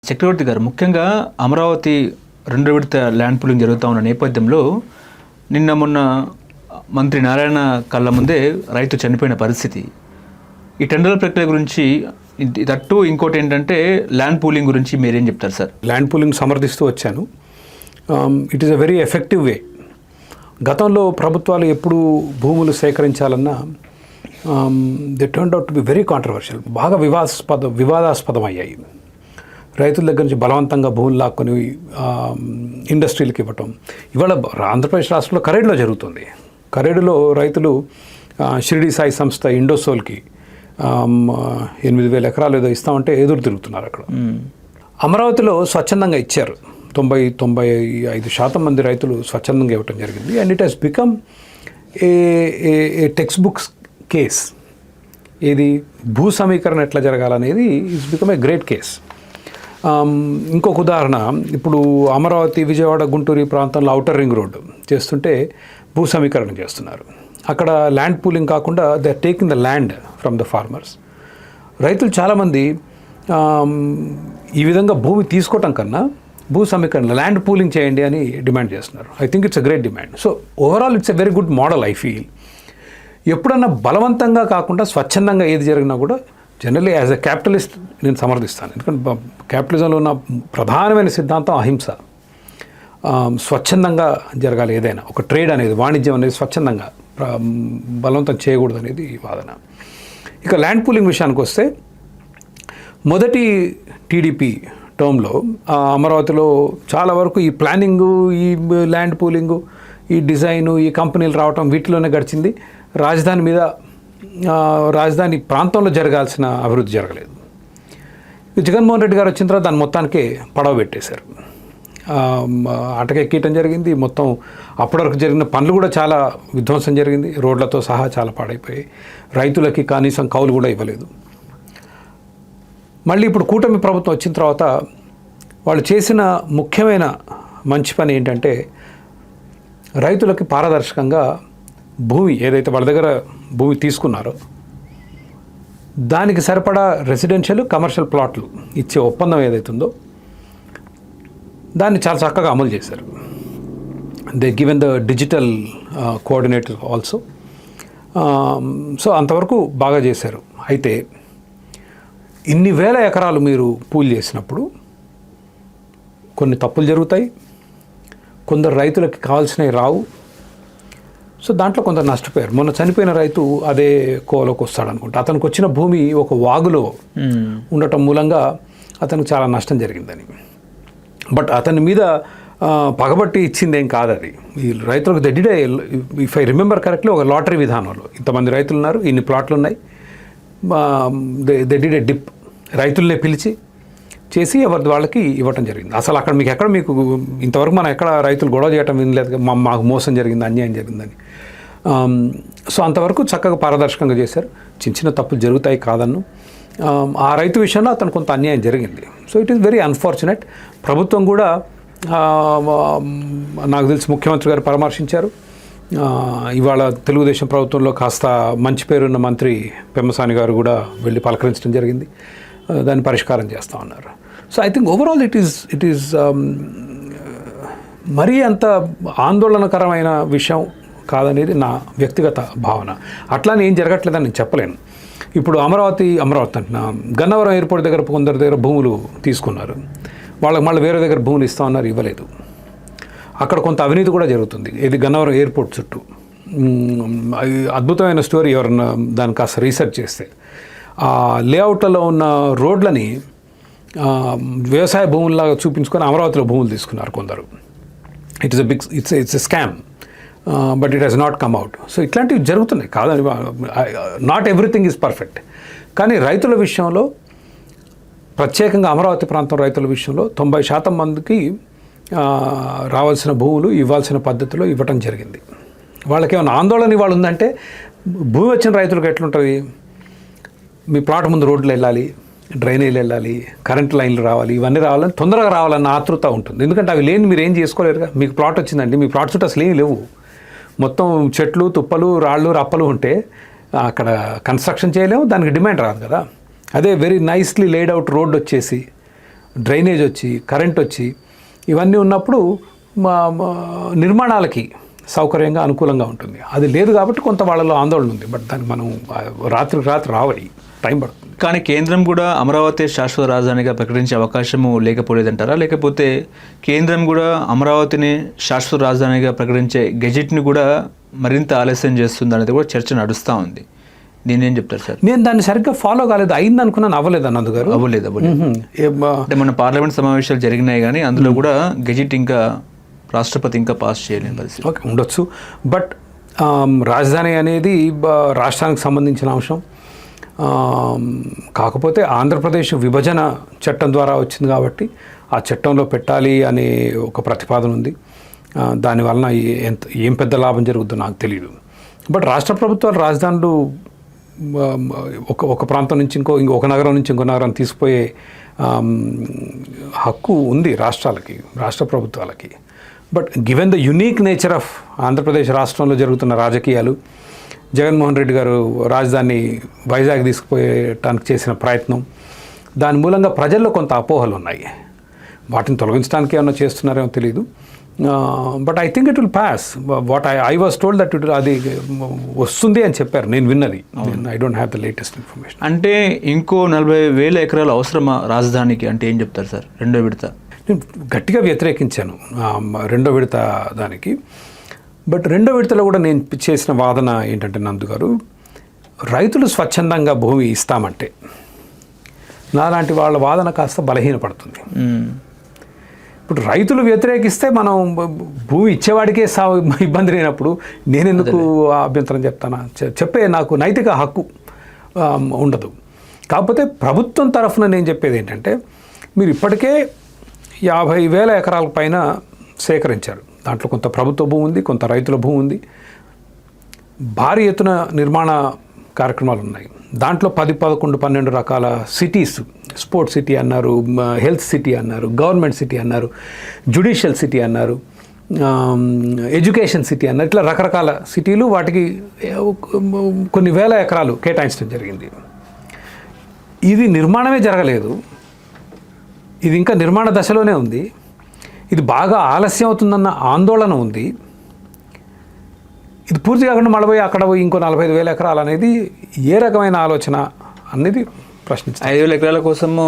చక్రవర్తి గారు, ముఖ్యంగా అమరావతి రెండో విడత ల్యాండ్ పూలింగ్ జరుగుతూ ఉన్న నేపథ్యంలో మొన్న మంత్రి నారాయణ కళ్ళ ముందే రైతు చనిపోయిన పరిస్థితి. ఈ టెండర్ల ప్రక్రియ గురించి తట్టు ఇంకోటి ఏంటంటే ల్యాండ్ పూలింగ్ గురించి మీరేం చెప్తారు సార్? ల్యాండ్ పూలింగ్ సమర్థిస్తూ వచ్చాను. It is a very effective way. గతంలో ప్రభుత్వాలు ఎప్పుడు భూములు సేకరించాలన్నా they turned out to be very controversial, బాగా వివాదాస్పదం అయ్యాయి. రైతుల దగ్గర నుంచి బలవంతంగా భూములు లాక్కొని ఇండస్ట్రీలకు ఇవ్వటం. ఇవాళ ఆంధ్రప్రదేశ్ రాష్ట్రంలో కరేడులో జరుగుతుంది. కరేడులో రైతులు షిరిడి సాయి సంస్థ ఇండోసోల్కి 8,000 ఎకరాలు ఏదో ఇస్తామంటే ఎదురు తిరుగుతున్నారు అక్కడ. అమరావతిలో స్వచ్ఛందంగా ఇచ్చారు. 90-95% మంది రైతులు స్వచ్ఛందంగా ఇవ్వటం జరిగింది. And it has become a text books case. ఇది భూ సమీకరణ ఎట్లా జరగాలనేది is become a great case. ఇంకొక ఉదాహరణ, ఇప్పుడు అమరావతి, విజయవాడ, గుంటూరు ఈ ప్రాంతంలో ఔటర్ రింగ్ రోడ్డు చేస్తుంటే భూ సమీకరణ చేస్తున్నారు. అక్కడ ల్యాండ్ పూలింగ్ కాకుండా they are taking the land from the farmers. రైతులు చాలామంది ఈ విధంగా భూమి తీసుకోవటం కన్నా భూ సమీకరణ, ల్యాండ్ పూలింగ్ చేయండి అని డిమాండ్ చేస్తున్నారు. I think it's a great demand. So overall it's a very good model I feel. ఎప్పుడన్నా బలవంతంగా కాకుండా స్వచ్ఛందంగా ఏది జరిగినా కూడా జనరల్లీ యాజ్ ఎ క్యాపిటలిస్ట్ నేను సమర్థిస్తాను. ఎందుకంటే క్యాపిటలిజంలో ఉన్న ప్రధానమైన సిద్ధాంతం అహింస. స్వచ్ఛందంగా జరగాలి ఏదైనా. ఒక ట్రేడ్ అనేది, వాణిజ్యం అనేది స్వచ్ఛందంగా, బలవంతం చేయకూడదు అనేది వాదన. ఇక ల్యాండ్ పూలింగ్ విషయానికి వస్తే, మొదటి టీడీపీ టర్మ్లో అమరావతిలో చాలా వరకు ఈ ప్లానింగు, ఈ ల్యాండ్ పూలింగు, ఈ డిజైను, ఈ కంపెనీలు రావటం వీటిలోనే గడిచింది. రాజధాని ప్రాంతంలో జరగాల్సిన అభివృద్ధి జరగలేదు. జగన్మోహన్ రెడ్డి గారు వచ్చిన తర్వాత దాని మొత్తానికే పడవ పెట్టేశారు. అటకెక్కీయటం జరిగింది. మొత్తం అప్పటి వరకు జరిగిన పనులు కూడా చాలా విధ్వంసం జరిగింది. రోడ్లతో సహా చాలా పాడైపోయాయి. రైతులకి కనీసం కౌలు కూడా ఇవ్వలేదు. మళ్ళీ ఇప్పుడు కూటమి ప్రభుత్వం వచ్చిన తర్వాత వాళ్ళు చేసిన ముఖ్యమైన మంచి పని ఏంటంటే, రైతులకి పారదర్శకంగా భూమి ఏదైతే వాళ్ళ దగ్గర భూమి తీసుకున్నారో దానికి సరిపడా రెసిడెన్షియల్, కమర్షియల్ ప్లాట్లు ఇచ్చే ఒప్పందం ఏదైతుందో దాన్ని చాలా చక్కగా అమలు చేశారు. They given the digital coordinator also. So అంతవరకు బాగా చేశారు. అయితే ఇన్ని వేల ఎకరాలు మీరు పూల్ చేసినప్పుడు కొన్ని తప్పులు జరుగుతాయి. కొందరు రైతులకి కావాల్సినవి రావు. సో దాంట్లో కొందరు నష్టపోయారు. మొన్న చనిపోయిన రైతు అదే కోలోకి వస్తాడనుకుంటా. అతనికి వచ్చిన భూమి ఒక వాగులో ఉండటం మూలంగా అతనికి చాలా నష్టం జరిగిందని. బట్ అతని మీద పగబట్టి ఇచ్చిందేం కాదు అది. ఈ రైతులకు దెడ్డిడే, ఇఫ్ ఐ రిమెంబర్ కరెక్ట్లీ, ఒక లాటరీ విధానంలో ఇంతమంది రైతులు ఉన్నారు, ఇన్ని ప్లాట్లు ఉన్నాయి, దెడ్డిడే డిప్ రైతులనే పిలిచి చేసి ఎవరి వాళ్ళకి ఇవ్వటం జరిగింది. అసలు అక్కడ మీకు ఇంతవరకు మనం ఎక్కడ రైతులు గొడవ చేయటం వినలేదు, మాకు మోసం జరిగింది, అన్యాయం జరిగిందని. సో అంతవరకు చక్కగా పారదర్శకంగా చేశారు. చిన్న తప్పులు జరుగుతాయి కాదన్ను. ఆ రైతు విషయంలో అతను కొంత అన్యాయం జరిగింది. So it is very unfortunate. ప్రభుత్వం కూడా నాకు తెలిసి ముఖ్యమంత్రి గారు పరామర్శించారు. ఇవాళ తెలుగుదేశం ప్రభుత్వంలో కాస్త మంచి పేరున్న మంత్రి పెమ్మసాని గారు కూడా వెళ్ళి పలకరించడం జరిగింది. దాన్ని పరిష్కారం చేస్తూ ఉన్నారు. So I think overall it is మరీ అంత ఆందోళనకరమైన విషయం కాదనేది నా వ్యక్తిగత భావన. అట్లానే ఏం జరగట్లేదని నేను చెప్పలేను. ఇప్పుడు అమరావతి అంటున్నా, గన్నవరం ఎయిర్పోర్ట్ దగ్గర కొందరి దగ్గర భూములు తీసుకున్నారు. వాళ్ళకి మళ్ళీ వేరే దగ్గర భూములు ఇస్తా ఉన్నారు, ఇవ్వలేదు. అక్కడ కొంత అవినీతి కూడా జరుగుతుంది. ఇది గన్నవరం ఎయిర్పోర్ట్ చుట్టూ. అద్భుతమైన స్టోరీ. ఎవరన్నా దాన్ని కాస్త రీసెర్చ్ చేస్తే, ఆ లేఅవుట్లలో ఉన్న రోడ్లని వ్యవసాయ భూముల్లాగా చూపించుకొని అమరావతిలో భూములు తీసుకున్నారు కొందరు. It's a scam, but it has not come out. So ఇట్లాంటివి జరుగుతున్నాయి కాదని, నాట్ ఎవ్రీథింగ్ ఈజ్ పర్ఫెక్ట్. కానీ రైతుల విషయంలో, ప్రత్యేకంగా అమరావతి ప్రాంతం రైతుల విషయంలో 90% మందికి రావాల్సిన భూములు ఇవ్వాల్సిన పద్ధతిలో ఇవ్వటం జరిగింది. వాళ్ళకి ఏమైనా ఆందోళన ఇవాళ ఉందంటే, భూమి వచ్చిన రైతులకు ఎట్లుంటుంది, మీ ప్లాట్ ముందు రోడ్లు వెళ్ళాలి, డ్రైనేజీలు వెళ్ళాలి, కరెంట్ లైన్లు రావాలి, ఇవన్నీ రావాలని, తొందరగా రావాలన్న ఆతృత ఉంటుంది. ఎందుకంటే అవి లేని మీరు ఏం చేసుకోలేరుగా. మీకు ప్లాట్ వచ్చిందండి, మీ ప్లాట్ చుట్టూ అసలు ఏమి లేవు, మొత్తం చెట్లు, తుప్పలు, రాళ్ళు, రప్పలు ఉంటే అక్కడ కన్స్ట్రక్షన్ చేయలేము, దానికి డిమాండ్ రాదు కదా. అదే very nicely laid out road వచ్చేసి డ్రైనేజ్ వచ్చి కరెంట్ వచ్చి ఇవన్నీ ఉన్నప్పుడు నిర్మాణాలకి సౌకర్యంగా అనుకూలంగా ఉంటుంది. అది లేదు కాబట్టి కొంత వాళ్ళలో ఆందోళన ఉంది. బట్ దానికి మనం రాత్రికి రాత్రి రావాలి, టైం పడుతుంది. కానీ కేంద్రం కూడా అమరావతి శాశ్వత రాజధానిగా ప్రకటించే అవకాశము లేకపోలేదంటారా? లేకపోతే కేంద్రం కూడా అమరావతిని శాశ్వత రాజధానిగా ప్రకటించే గెజెట్ని కూడా మరింత ఆలస్యం చేస్తుంది అనేది కూడా చర్చ నడుస్తూ ఉంది. నేనేం చెప్తారు సార్? నేను దాన్ని సరిగ్గా ఫాలో కాలేదు, అయింది అనుకున్నాను, అవ్వలేదు అన్నది గారు. అవ్వలేదు. అంటే మన పార్లమెంట్ సమావేశాలు జరిగినాయి కానీ అందులో కూడా గెజెట్ ఇంకా రాష్ట్రపతి ఇంకా పాస్ చేయలేని పరిస్థితి. ఓకే, ఉండొచ్చు. బట్ రాజధాని అనేది రాష్ట్రానికి సంబంధించిన అంశం. కాకపోతే ఆంధ్రప్రదేశ్ విభజన చట్టం ద్వారా వచ్చింది కాబట్టి ఆ చట్టంలో పెట్టాలి అనే ఒక ప్రతిపాదన ఉంది. దానివలన ఏం పెద్ద లాభం జరుగుతుందో నాకు తెలియదు. బట్ రాష్ట్ర ప్రభుత్వాలు రాజధానులు ఒక ప్రాంతం నుంచి ఒక నగరం నుంచి ఇంకో నగరం తీసుకుపోయే హక్కు ఉంది రాష్ట్రాలకి, రాష్ట్ర ప్రభుత్వాలకి. But given the unique nature of Andhra Pradesh రాష్ట్రంలో జరుగుతున్న రాజకీయాలు, జగన్మోహన్ రెడ్డి గారు రాజధాని వైజాగ్ తీసుకుపోయటానికి చేసిన ప్రయత్నం, దాని మూలంగా ప్రజల్లో కొంత అపోహలు ఉన్నాయి. వాటిని తొలగించడానికి ఏమన్నా చేస్తున్నారేమో తెలియదు. But I think it will pass. What I was told that అది వస్తుంది అని చెప్పారు, నేను విన్నది. I don't have the latest information. అంటే ఇంకో 40,000 ఎకరాలు అవసరమా రాజధానికి అంటే ఏం చెప్తారు సార్? రెండో విడత నేను గట్టిగా వ్యతిరేకించాను రెండో విడత దానికి. బట్ రెండో విడతలో కూడా నేను చేసిన వాదన ఏంటంటే, నందు గారు, రైతులు స్వచ్ఛందంగా భూమి ఇస్తామంటే నాలాంటి వాళ్ళ వాదన కాస్త బలహీనపడుతుంది. ఇప్పుడు రైతులు వ్యతిరేకిస్తే మనం భూమి ఇచ్చేవాడికే ఇబ్బంది లేనప్పుడు నేను ఎందుకు అభ్యంతరం చెప్తానా? చెప్పే నాకు నైతిక హక్కు ఉండదు. కాకపోతే ప్రభుత్వం తరఫున నేను చెప్పేది ఏంటంటే, మీరు ఇప్పటికే 50,000 ఎకరాల పైన సేకరించారు. దాంట్లో కొంత ప్రభుత్వ భూమి ఉంది, కొంత రైతుల భూమి ఉంది. భారీ ఎత్తున నిర్మాణ కార్యక్రమాలు ఉన్నాయి. దాంట్లో 10, 11, 12 రకాల సిటీస్, స్పోర్ట్స్ సిటీ అన్నారు, హెల్త్ సిటీ అన్నారు, గవర్నమెంట్ సిటీ అన్నారు, జ్యుడిషియల్ సిటీ అన్నారు, ఎడ్యుకేషన్ సిటీ అన్నారు. ఇట్లా రకరకాల సిటీలు, వాటికి కొన్ని వేల ఎకరాలు కేటాయించడం జరిగింది. ఇది నిర్మాణమే జరగలేదు, ఇది ఇంకా నిర్మాణ దశలోనే ఉంది. ఇది బాగా ఆలస్యం అవుతుందన్న ఆందోళన ఉంది. ఇది పూర్తి కాకుండా మళ్ళీ పోయి అక్కడ ఇంకో 45,000 ఎకరాలు అనేది ఏ రకమైన ఆలోచన అనేది ప్రశ్నించారు. 5,000 ఎకరాల కోసము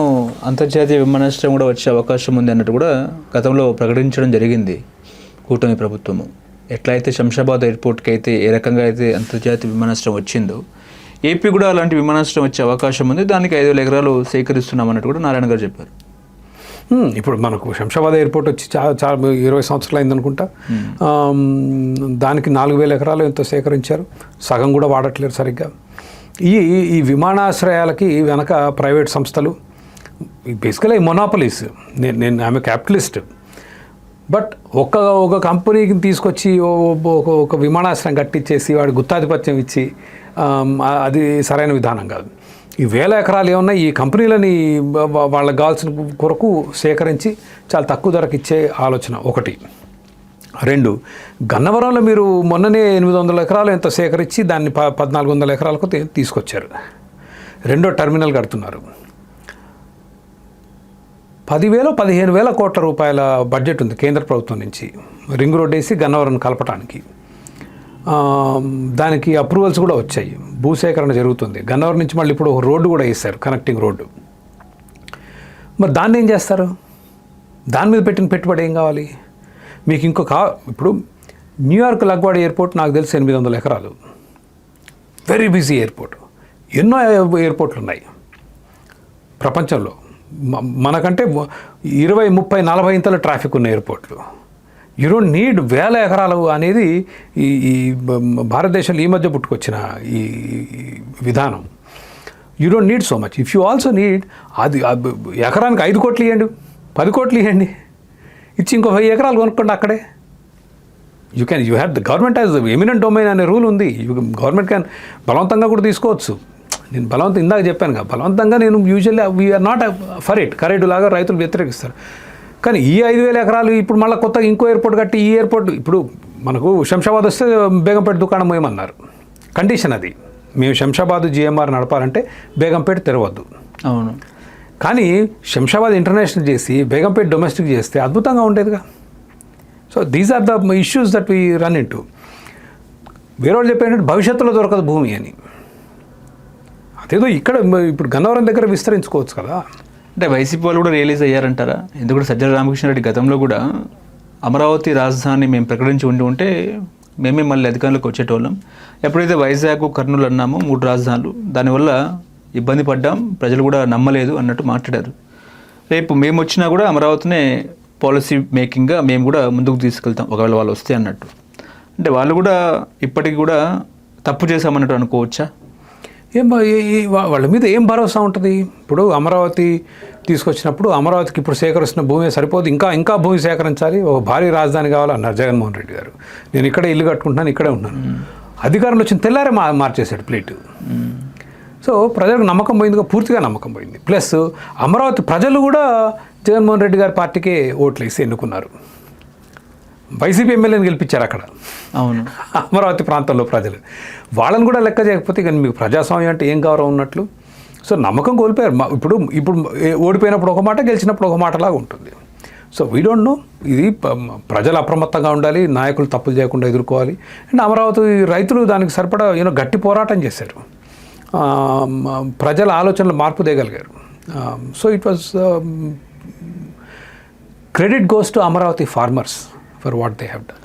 అంతర్జాతీయ విమానాశ్రయం కూడా వచ్చే అవకాశం ఉంది అన్నట్టు కూడా గతంలో ప్రకటించడం జరిగింది కూటమి ప్రభుత్వము. ఎట్లయితే శంషాబాద్ ఎయిర్పోర్ట్కి అయితే ఏ రకంగా అయితే అంతర్జాతీయ విమానాశ్రయం వచ్చిందో, ఏపీ కూడా అలాంటి విమానాశ్రయం వచ్చే అవకాశం ఉంది. దానికి 5,000 ఎకరాలు సేకరిస్తున్నాం అన్నట్టు కూడా నారాయణ గారు చెప్పారు. ఇప్పుడు మనకు శంషాబాద్ ఎయిర్పోర్ట్ వచ్చి చాలా 20 సంవత్సరాలు అయిందనుకుంటా. దానికి 4,000 ఎకరాలు ఎంతో సేకరించారు, సగం కూడా వాడట్లేరు సరిగ్గా. ఈ విమానాశ్రయాలకి వెనక ప్రైవేట్ సంస్థలు, బేసికలీ మొనాపలీస్. నేను ఆమె క్యాపిటలిస్ట్. బట్ ఒక కంపెనీకి తీసుకొచ్చి ఒక విమానాశ్రయం కట్టించేసి వాడి గుత్తాధిపత్యం ఇచ్చి అది సరైన విధానం కాదు. ఈ 1,000 ఎకరాలు ఏమన్నా ఈ కంపెనీలని వాళ్ళకి కావాల్సిన కొరకు సేకరించి చాలా తక్కువ ధరకు ఇచ్చే ఆలోచన ఒకటి. 2, గన్నవరంలో మీరు మొన్ననే 800 ఎకరాలు ఎంతో సేకరించి దాన్ని 1,400 ఎకరాలకు తీసుకొచ్చారు. 2వ టెర్మినల్ కడుతున్నారు. 10,000 15,000 కోట్ల రూపాయల బడ్జెట్ ఉంది కేంద్ర ప్రభుత్వం నుంచి రింగ్ రోడ్ వేసి గన్నవరం కలపటానికి. దానికి అప్రూవల్స్ కూడా వచ్చాయి, భూసేకరణ జరుగుతుంది. గన్నవరం నుంచి మళ్ళీ ఇప్పుడు ఒక రోడ్డు కూడా వేశారు, కనెక్టింగ్ రోడ్డు. మరి దాన్ని ఏం చేస్తారు? దాని మీద పెట్టిన పెట్టుబడి ఏం కావాలి మీకు? ఇప్పుడు న్యూయార్క్ లగ్వాడి ఎయిర్పోర్ట్ నాకు తెలిసి 800 ఎకరాలు, వెరీ బిజీ ఎయిర్పోర్ట్. ఎన్నో ఎయిర్పోర్ట్లు ఉన్నాయి ప్రపంచంలో, మనకంటే 20, 30, 40 ఇంతల ట్రాఫిక్ ఉన్న ఎయిర్పోర్ట్లు. యూ డోంట్ నీడ్ 1,000 ఎకరాలు అనేది ఈ భారతదేశంలో ఈ మధ్య పుట్టుకొచ్చిన ఈ విధానం. You don't need so much. If you also need, అది ఎకరానికి 5 కోట్లు ఇవ్వండి, 10 కోట్లు ఇవ్వండి, ఇచ్చి ఇంకో 1000 ఎకరాలు కొనుక్కోండి అక్కడే. You have the government has eminent domain అనే రూల్ ఉంది. గవర్నమెంట్ క్యాన్ బలవంతంగా కూడా తీసుకోవచ్చు. నేను బలవంతం ఇందాక చెప్పాను కదా, బలవంతంగా నేను usually we're not for it. Correct లాగా రైతులు వ్యతిరేకిస్తారు. కానీ ఈ 5,000 ఎకరాలు ఇప్పుడు మళ్ళీ కొత్తగా ఇంకో ఎయిర్పోర్ట్ కట్టి, ఈ ఎయిర్పోర్ట్ ఇప్పుడు మనకు శంషాబాద్ వస్తే బేగంపేట దుకాణం ఏమన్నారు, కండిషన్ అది. మేము శంషాబాద్ GMR నడపాలంటే బేగంపేట తెరవద్దు. అవును. కానీ శంషాబాద్ ఇంటర్నేషనల్ చేసి బేగంపేట డొమెస్టిక్ చేస్తే అద్భుతంగా ఉండేదిగా. So these are the issues that we run into. వేరే వాళ్ళు చెప్పేటంటే భవిష్యత్తులో దొరకదు భూమి అని. అదేదో ఇక్కడ ఇప్పుడు గన్నవరం దగ్గర విస్తరించుకోవచ్చు కదా. అంటే వైసీపీ వాళ్ళు కూడా రియలైజ్ అయ్యారంటారా? ఎందుకంటే సజ్జల రామకృష్ణారెడ్డి గతంలో కూడా అమరావతి రాజధాని మేము ప్రకటించి ఉంటే మేమే మళ్ళీ అధికారంలోకి వచ్చేటోళ్ళం. ఎప్పుడైతే వైజాగ్ కర్నూలు అన్నామో 3 రాజధానులు, దానివల్ల ఇబ్బంది పడ్డాం, ప్రజలు కూడా నమ్మలేదు అన్నట్టు మాట్లాడారు. రేపు మేము వచ్చినా కూడా అమరావతినే పాలసీ మేకింగ్గా మేము కూడా ముందుకు తీసుకెళ్తాం ఒకవేళ వాళ్ళు వస్తే అన్నట్టు. అంటే వాళ్ళు కూడా ఇప్పటికి కూడా తప్పు చేశామన్నట్టు అనుకోవచ్చా? వాళ్ళ మీద ఏం భరోసా ఉంటుంది? ఇప్పుడు అమరావతి తీసుకొచ్చినప్పుడు అమరావతికి ఇప్పుడు సేకరిస్తున్న భూమి సరిపోదు, ఇంకా భూమి సేకరించాలి, ఒక భారీ రాజధాని కావాలన్నారు జగన్మోహన్ రెడ్డి గారు. నేను ఇక్కడే ఇల్లు కట్టుకుంటున్నాను, ఇక్కడే ఉన్నాను. అధికారంలో వచ్చిన తెల్లారే మార్చేశాడు ప్లేటు. సో ప్రజలకు నమ్మకం పోయిందిగా, పూర్తిగా నమ్మకం పోయింది. ప్లస్ అమరావతి ప్రజలు కూడా జగన్మోహన్ రెడ్డి గారి పార్టీకే ఓట్లు వేసి ఎన్నుకున్నారు. వైసీపీ ఎమ్మెల్యేని గెలిపించారు అక్కడ. అవును, అమరావతి ప్రాంతంలో ప్రజలు వాళ్ళని కూడా లెక్క చేయకపోతే కానీ మీకు ప్రజాస్వామ్యం అంటే ఏం గౌరవం ఉన్నట్లు. సో నమ్మకం కోల్పోయారు. ఇప్పుడు ఓడిపోయినప్పుడు ఒక మాట, గెలిచినప్పుడు ఒక మాటలాగా ఉంటుంది. So we don't know. ఇది ప్రజలు అప్రమత్తంగా ఉండాలి, నాయకులు తప్పులు చేయకుండా ఎదుర్కోవాలి. అండ్ అమరావతి రైతులు దానికి సరిపడా గట్టి పోరాటం చేశారు, ప్రజల ఆలోచనలు మార్పు తేగలిగారు. So it was credit goes to Amaravati farmers for what they have done.